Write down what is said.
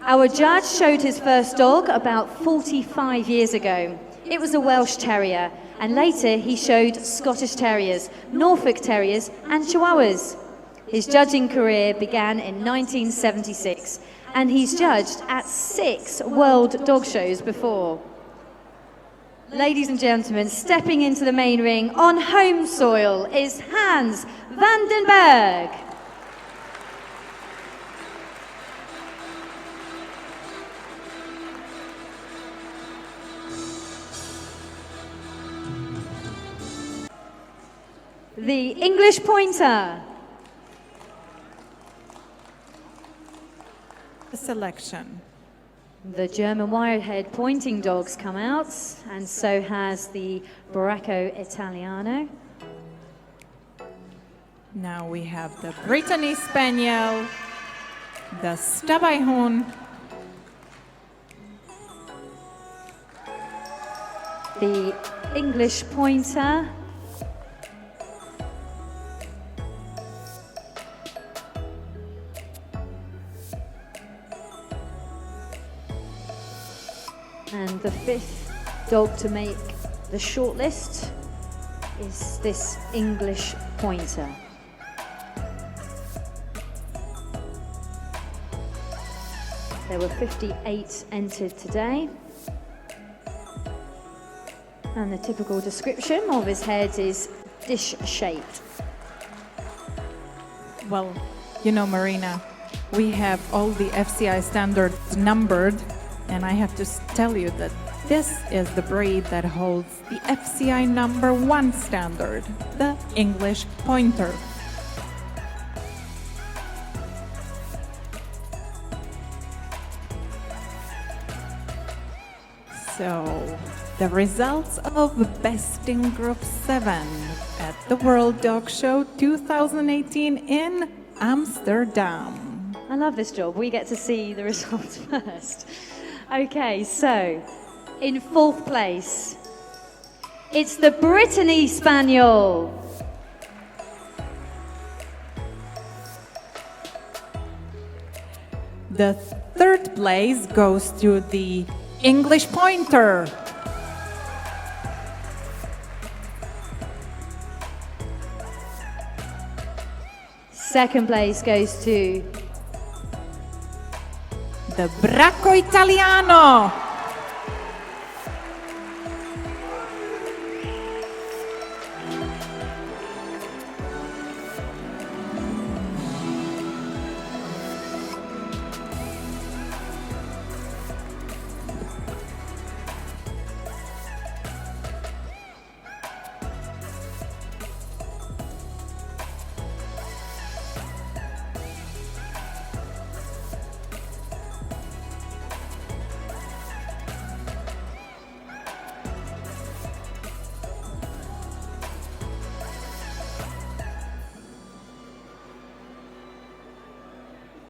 Our judge showed his first dog about 45 years ago. It was a Welsh Terrier, and later he showed Scottish Terriers, Norfolk Terriers, and Chihuahuas. His judging career began in 1976, and he's judged at 6 World Dog Shows before. Ladies and gentlemen, stepping into the main ring on home soil is Hans van den Berg. The English Pointer. The selection. The German Wirehead pointing dogs come out, and so has the Baracco Italiano. Now we have the Brittany Spaniel, the Stabajhund, the English Pointer, and the 5th dog to make the shortlist is this English Pointer. There were 58 entered today. And the typical description of his head is dish-shaped. Well, you know, Marina, we have all the FCI standards numbered, and I have to tell you that this is the breed that holds the FCI number 1 standard, the English Pointer. So, the results of Best in Group 7 at the World Dog Show 2018 in Amsterdam. I love this job. We get to see the results first. Okay, so in 4th place, it's the Brittany Spaniel. The 3rd place goes to the English Pointer. Second place goes to the Baracco Italiano.